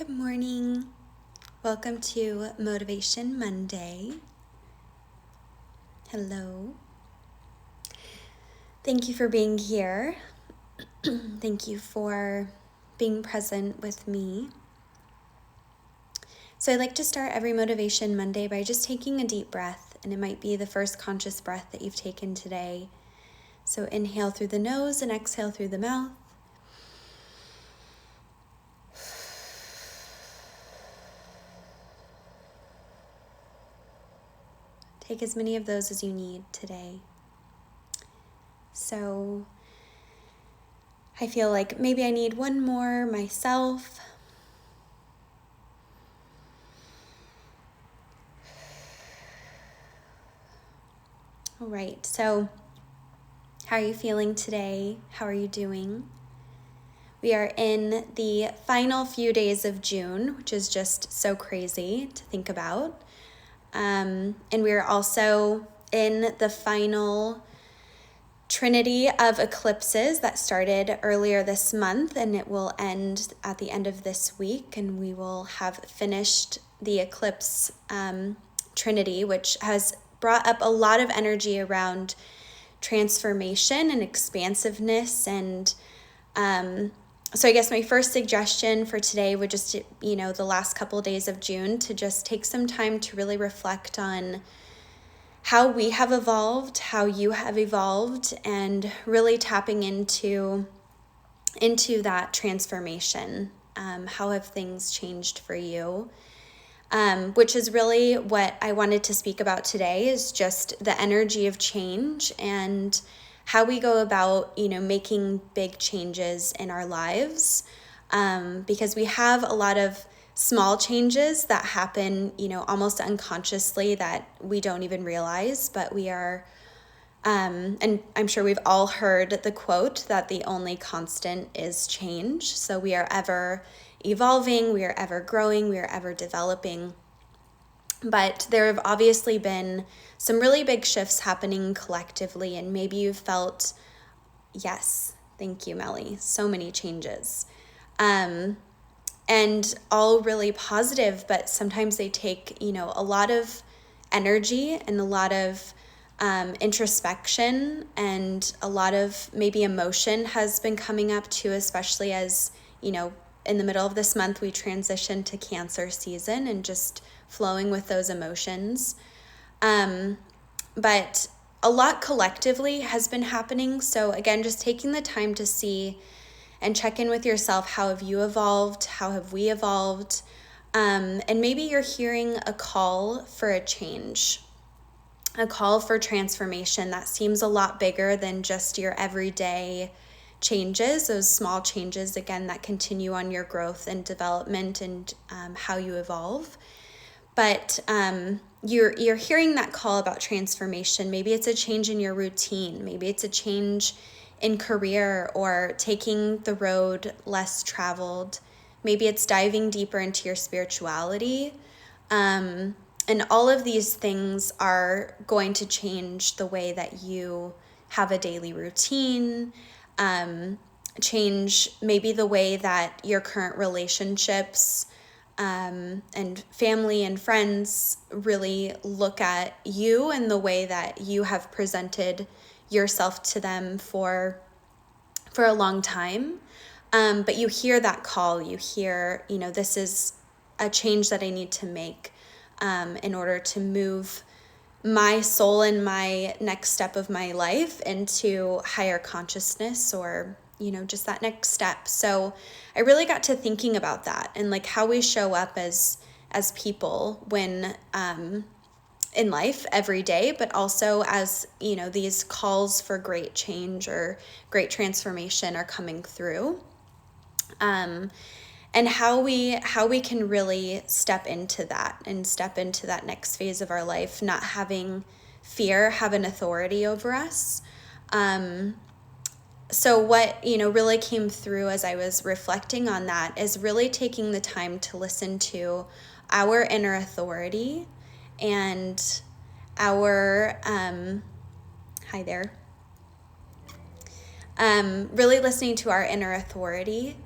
Good morning. Welcome to Motivation Monday. Hello. Thank you for being here. Thank you for being present with me. So I like to start every Motivation Monday by just taking a deep breath, and it might be the first conscious breath that you've taken today. So inhale through the nose and exhale through the mouth. Take as many of those as you need today. So I feel like maybe I need one more myself. All right, so how are you feeling today? How are you doing? We are in the final few days of June, which is just so crazy to think about. And we are also in the final trinity of eclipses that started earlier this month, and it will end at the end of this week, and we will have finished the eclipse trinity, which has brought up a lot of energy around transformation and expansiveness. And so I guess my first suggestion for today would just, the last couple of days of June, to just take some time to really reflect on how we have evolved, how you have evolved, and really tapping into that transformation. How have things changed for you? Which is really what I wanted to speak about today, is just the energy of change and how we go about, making big changes in our lives. Because we have a lot of small changes that happen, almost unconsciously, that we don't even realize, but we are, and I'm sure we've all heard the quote that the only constant is change. So we are ever evolving, we are ever growing, we are ever developing. But there have obviously been some really big shifts happening collectively, and maybe you've felt, yes, thank you, Melly, so many changes. And all really positive, but sometimes they take, a lot of energy and a lot of introspection, and a lot of maybe emotion has been coming up too, especially as, in the middle of this month, we transition to Cancer season and just flowing with those emotions. But a lot collectively has been happening. So again, just taking the time to see and check in with yourself. How have you evolved? How have we evolved? And maybe you're hearing a call for a change, a call for transformation that seems a lot bigger than just your everyday changes, those small changes, again, that continue on your growth and development and how you evolve. But you're hearing that call about transformation. Maybe it's a change in your routine. Maybe it's a change in career, or taking the road less traveled. Maybe it's diving deeper into your spirituality. And all of these things are going to change the way that you have a daily routine, change maybe the way that your current relationships and family and friends really look at you, and the way that you have presented yourself to them for a long time. But you hear that call, you hear, this is a change that I need to make in order to move my soul and my next step of my life into higher consciousness, or just that next step. So I really got to thinking about that, and like how we show up as people when in life every day, but also as these calls for great change or great transformation are coming through, and how we can really step into that next phase of our life, not having fear have an authority over us. So what, really came through as I was reflecting on that is really taking the time to listen to our inner authority and our, hi there, really listening to our inner authority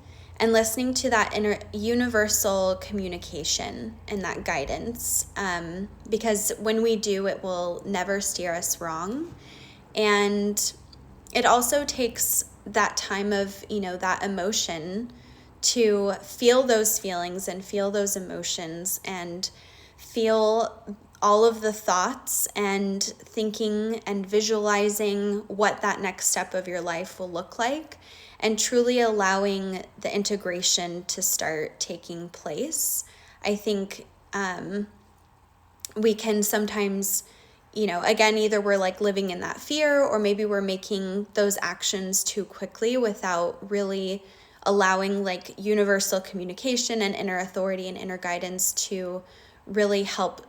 and listening to that inner universal communication and that guidance. Because when we do, it will never steer us wrong. And it also takes that time of, that emotion to feel those feelings and feel those emotions and feel all of the thoughts and thinking and visualizing what that next step of your life will look like, and truly allowing the integration to start taking place. I think we can sometimes, again, either we're like living in that fear, or maybe we're making those actions too quickly without really allowing like universal communication and inner authority and inner guidance to really help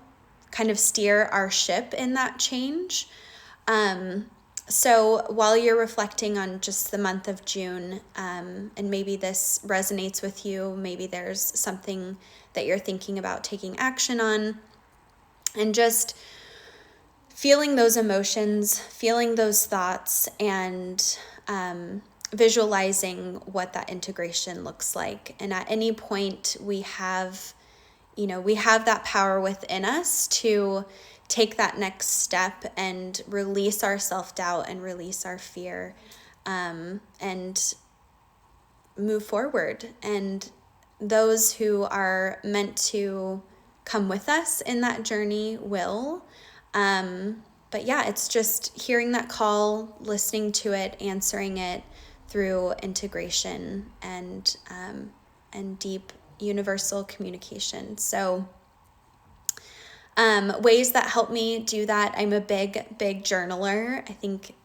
kind of steer our ship in that change. So while you're reflecting on just the month of June, and maybe this resonates with you, maybe there's something that you're thinking about taking action on, and just feeling those emotions, feeling those thoughts, and visualizing what that integration looks like. And at any point we have that power within us to take that next step and release our self-doubt and release our fear, and move forward. And those who are meant to come with us in that journey will. But yeah, it's just hearing that call, listening to it, answering it through integration and deep universal communication. So ways that help me do that, I'm a big journaler. I think,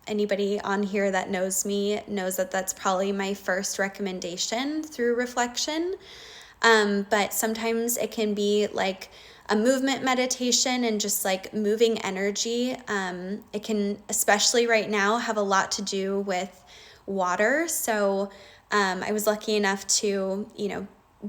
anybody on here that knows me knows that that's probably my first recommendation through reflection. But sometimes it can be like a movement meditation and just like moving energy. It can, especially right now, have a lot to do with water. So I was lucky enough to,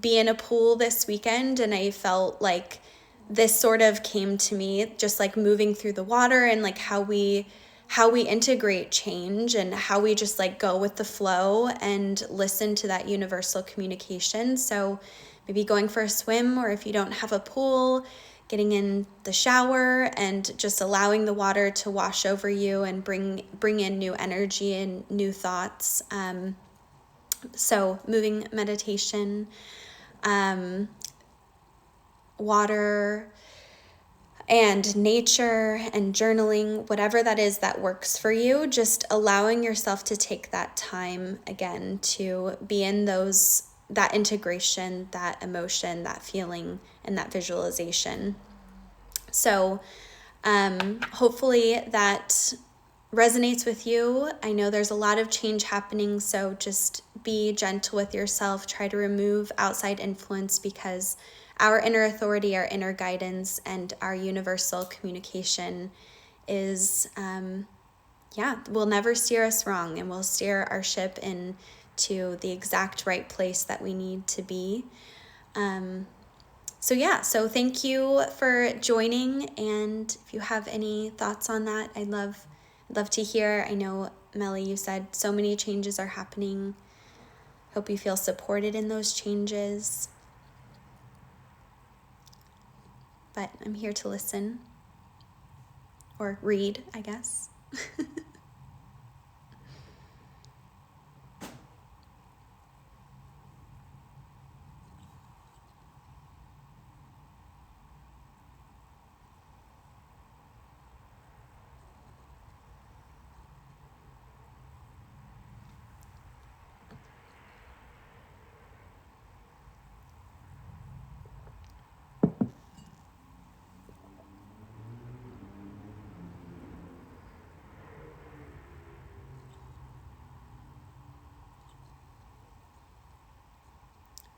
be in a pool this weekend, and I felt like this sort of came to me just like moving through the water, and like how we integrate change and how we just like go with the flow and listen to that universal communication. So maybe going for a swim, or if you don't have a pool, getting in the shower and just allowing the water to wash over you and bring in new energy and new thoughts. So moving meditation, water, and nature and journaling, whatever that is that works for you, just allowing yourself to take that time again to be in that integration, that emotion, that feeling, and that visualization. So hopefully that resonates with you. I know there's a lot of change happening, so just be gentle with yourself. Try to remove outside influence, because our inner authority, our inner guidance, and our universal communication is, will never steer us wrong, and will steer our ship into the exact right place that we need to be. So thank you for joining, and if you have any thoughts on that, I'd love to hear. I know, Melly, you said so many changes are happening. Hope you feel supported in those changes. But I'm here to listen, or read, I guess.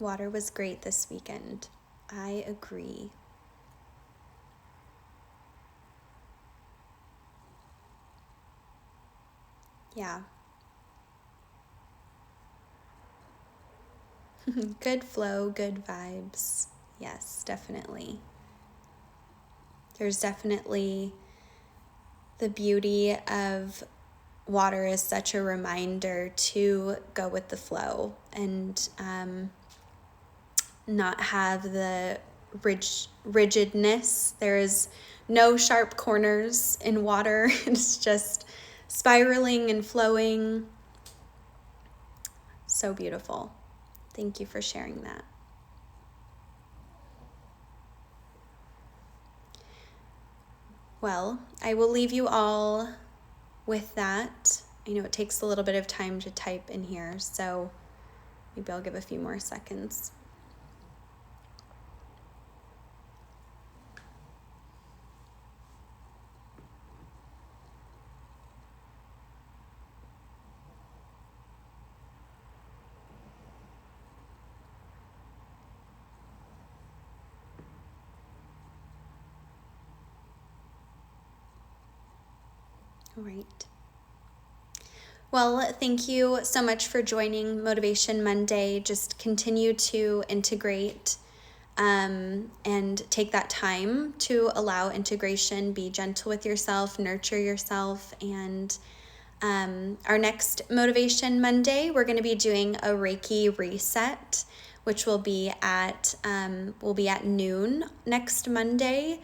Water was great this weekend. I agree. Yeah. Good flow, good vibes. Yes, definitely. There's definitely the beauty of water is such a reminder to go with the flow and not have the rigidness. There is no sharp corners in water. It's just spiraling and flowing. So beautiful. Thank you for sharing that. Well, I will leave you all with that. I know it takes a little bit of time to type in here, so maybe I'll give a few more seconds. All right. Well, thank you so much for joining Motivation Monday. Just continue to integrate and take that time to allow integration. Be gentle with yourself, nurture yourself. And our next Motivation Monday, we're going to be doing a Reiki reset, which will be at noon next Monday.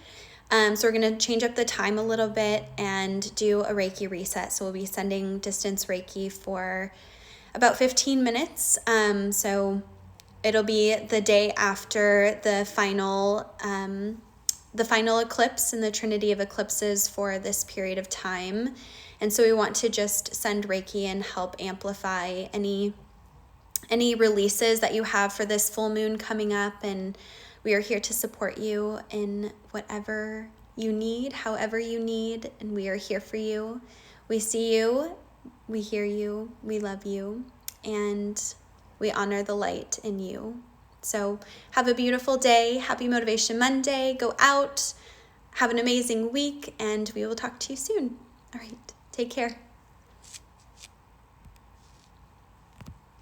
So we're going to change up the time a little bit and do a Reiki reset. So we'll be sending distance Reiki for about 15 minutes. So it'll be the day after the final eclipse in the Trinity of Eclipses for this period of time. And so we want to just send Reiki and help amplify any releases that you have for this full moon coming up. And we are here to support you in whatever you need, however you need, and we are here for you. We see you, we hear you, we love you, and we honor the light in you. So have a beautiful day. Happy Motivation Monday. Go out, have an amazing week, and we will talk to you soon. All right, take care.